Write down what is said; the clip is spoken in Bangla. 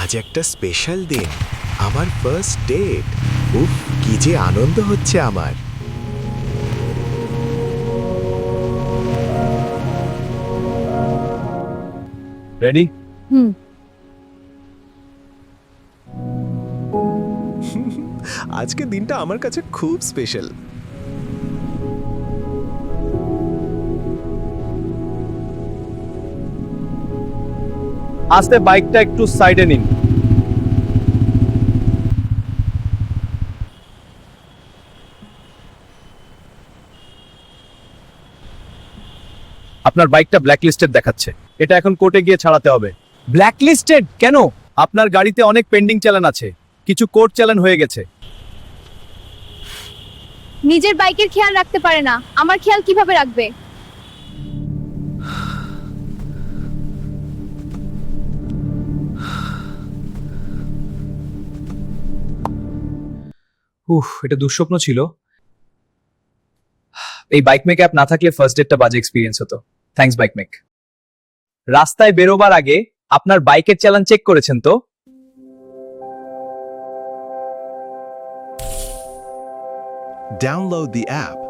আজ একটা স্পেশাল দিন, আমার ফার্স্ট ডেট। উফ, কি যে আনন্দ হচ্ছে আমার। রেডি? হুম। আজকে দিনটা আমার কাছে খুব স্পেশাল। আস্তে বাইকটা একটু সাইডে নিন। আপনার বাইকটা ব্ল্যাকলিস্টেড দেখাচ্ছে। এটা এখন কোর্টে গিয়ে ছাড়াতে হবে। ব্ল্যাকলিস্টেড কেন? আপনার গাড়িতে অনেক পেন্ডিং চালান আছে, কিছু কোর্ট চালান হয়ে গেছে। নিজের বাইকের খেয়াল রাখতে পারে না, আমার খেয়াল কিভাবে রাখবে? এটা দুঃস্বপ্ন ছিল। এই বাইক মেক অ্যাপ না থাকলে ফার্স্ট ডেটটা বাজে এক্সপিরিয়েন্স হতো। Thanks bike make. রাস্তায় বেরোবার আগে আপনার বাইকের চালান চেক করেছেন তো? Download the app